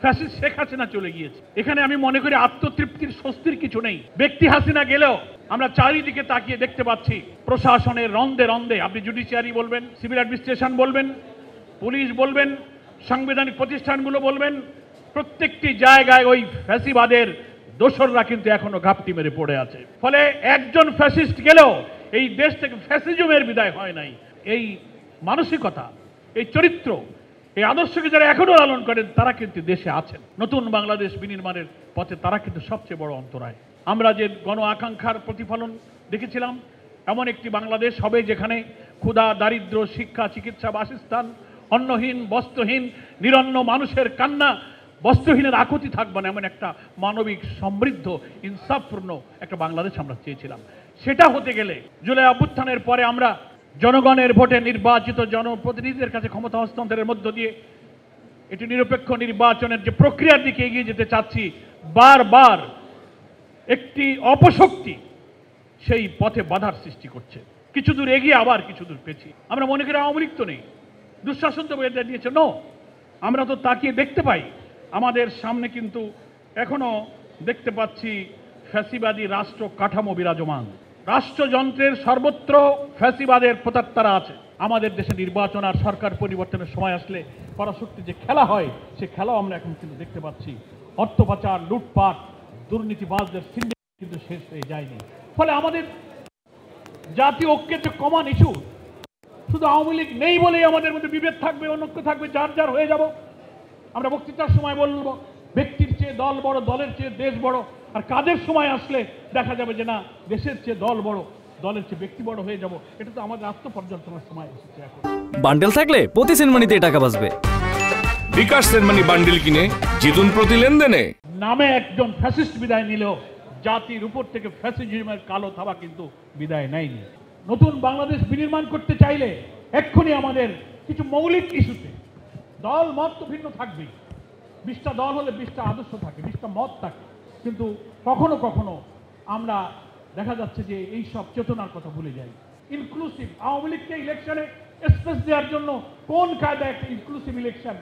Fascist Sheikh Hasina চলে গিয়েছে। এখানে আমি মনে করি আত্মতৃপ্তির স্বস্তির কিছু নেই। ব্যক্তি হাসিনা গেলেও আমরা চারিদিকে তাকিয়ে দেখতে পাচ্ছি প্রশাসনের রন্দে রন্দে, আপনি জুডিশিয়ারি বলবেন, সিভিল অ্যাডমিনিস্ট্রেশন বলবেন, পুলিশ বলবেন, সাংবিধানিক প্রতিষ্ঠানগুলো বলবেন, প্রত্যেকটি জায়গায় ওই ফ্যাসিবাদের দোসররা কিন্তু এখনো ঘাপটি মেরে পড়ে আছে। ফলে একজন ফ্যাসিস্ট গেলেও এই দেশ থেকে ফ্যাসিজমের বিদায় হয় নাই। এই মানসিকতা, এই চরিত্র, এই আদর্শকে যারা এখনো লালন করেন তারা কিন্তু দেশে আছেন। নতুন বাংলাদেশ বিনির্মাণের পথে তারা কিন্তু সবচেয়ে বড় অন্তরায়। আমরা যে গণ আকাঙ্ক্ষার প্রতিফলন দেখেছিলাম, এমন একটি বাংলাদেশ হবে যেখানে ক্ষুধা, দারিদ্র, শিক্ষা, চিকিৎসা, বাসস্থান, অন্নহীন, বস্ত্রহীন, নিরন্ন মানুষের কান্না, বস্ত্রহীনের আকুতি থাকবে না, এমন একটা মানবিক, সমৃদ্ধ, ইনসাফপূর্ণ একটা বাংলাদেশ আমরা চেয়েছিলাম। সেটা হতে গেলে জুলাই অভ্যুত্থানের পরে আমরা জনগণের ভোটে নির্বাচিত জনপ্রতিনিধিদের কাছে ক্ষমতা হস্তান্তরের মধ্য দিয়ে এটি নিরপেক্ষ নির্বাচনের যে প্রক্রিয়ার দিকে এগিয়ে যেতে চাচ্ছি, বারবার একটি অপশক্তি সেই পথে বাধার সৃষ্টি করছে। কিছু দূর এগিয়ে আবার কিছু দূর পেছি। আমরা মনে করি আওয়ামী লীগ তো নেই, দুঃশাসন তো বেঁধে দিয়েছে। নো, আমরা তো তাকিয়ে দেখতে পাই আমাদের সামনে কিন্তু এখনো দেখতে পাচ্ছি ফ্যাসিবাদী রাষ্ট্র কাঠামো বিরাজমান। রাষ্ট্রযন্ত্রের সর্বত্র ফ্যাসিবাদের প্রতাত্তারা আছে। আমাদের দেশে নির্বাচন আর সরকার পরিবর্তনের সময় আসলে পরাশক্তি যে খেলা হয়, সে খেলাও আমরা এখন কিন্তু দেখতে পাচ্ছি। অর্থ পাচার, লুটপাট, দুর্নীতিবাজদের সিন্ডিকেট কিন্তু শেষ হয়ে যায়নি। ফলে আমাদের জাতীয় ঐক্যের যে কমন ইস্যু, শুধু আওয়ামী লীগ নেই বলেই আমাদের মধ্যে বিভেদ থাকবে, অনৈক্য থাকবে, যার যার হয়ে যাব। আমরা বক্তৃতার সময় বলবো ব্যক্তির চেয়ে দল বড়, দলের চেয়ে দেশ বড়, আর কাজের সময় আসলে দেখা যাবে যে না, দেশের চেয়ে দল বড়, দলের চেয়ে ব্যক্তি বড় হয়ে যাব। এটা তো আমাদের আত্মপর্যালোচনার সময় এসেছে এখন। বান্ডেল থাকলে প্রতি সেনমানিতে টাকা বাঁচবে। বিকাশ সেনমানি বান্ডেল কিনে জিতুন প্রতি লেনদেনে। নামে একজন ফ্যাসিস্ট বিদায় নিলেও জাতির উপর থেকে ফ্যাসিজমের কালো থাবা কিন্তু বিদায় নেয়নি। নতুন বাংলাদেশ বিনির্মাণ করতে চাইলে এক্ষুনি আমাদের কিছু মৌলিক ইস্যুতে দল মত তো ভিন্ন থাকবেই। 20টা দল হলে 20টা আদর্শ থাকে, 20টা মত থাকে, কিন্তু কখনো কখনো আমরা দেখা যাচ্ছে যে এই সব চেতনার কথা ভুলে যাই। ইনক্লুসিভ আওয়ামী লীগকে ইলেকশনে স্পেস দেওয়ার জন্য কোন কায়দায় একটা inclusive election,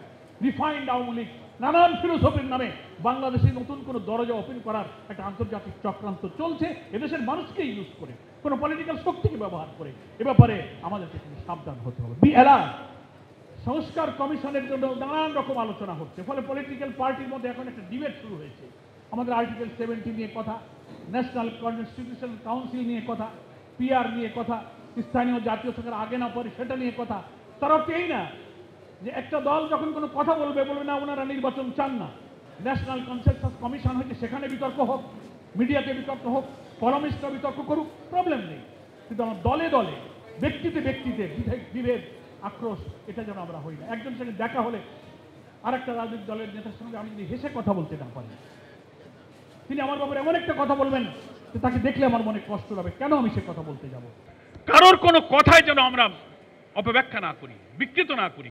refined Awami League, নানান ফিলোসফির নামে বাংলাদেশে নতুন কোনো দরজা ওপেন করার একটা আন্তর্জাতিক চক্রান্ত চলছে, এদেশের মানুষকে ইউজ করে, কোনো পলিটিক্যাল শক্তিকে ব্যবহার করে। এ ব্যাপারে আমাদেরকে কিন্তু সাবধান হতে হবে। Be alert. সংস্কার কমিশনের জন্য নানান রকম আলোচনা হচ্ছে, ফলে পলিটিক্যাল পার্টির মধ্যে এখন একটা ডিবেট শুরু হয়েছে। আমাদের আর্টিকেল 70 নিয়ে কথা, ন্যাশনাল কনস্টিটিউশনাল কাউন্সিল নিয়ে কথা, পিআর নিয়ে কথা, স্থানীয় জাতীয় সরকার আগে না পরে সেটা নিয়ে কথা। তার অর্থ এই না যে একটা দল যখন কোনো কথা বলবে না ওনারা নির্বাচন চান না। ন্যাশনাল কনসেনসাস কমিশন হয়েছে, সেখানে বিতর্ক হোক, মিডিয়াতে বিতর্ক হোক, কলামিস্টরা বিতর্ক করুক, প্রবলেম নেই। কিন্তু আমার দলে দলে, ব্যক্তিতে ব্যক্তিতে বিভেদ, আক্রোশ, এটা যেন আমরা হই না। একজন সঙ্গে দেখা হলে আর একটা রাজনৈতিক দলের নেতার সঙ্গে আমি যদি হেসে কথা বলতে না পারি, তিনি আমার ব্যাপারে এমন একটা কথা বলবেন যে তাকে দেখলে আমার মনে কষ্ট হবে। কেন আমি সে কথা বলতে যাব? কারোর কোনো কথাই যেন আমরা অপব্যাখ্যা না করি, বিকৃত না করি।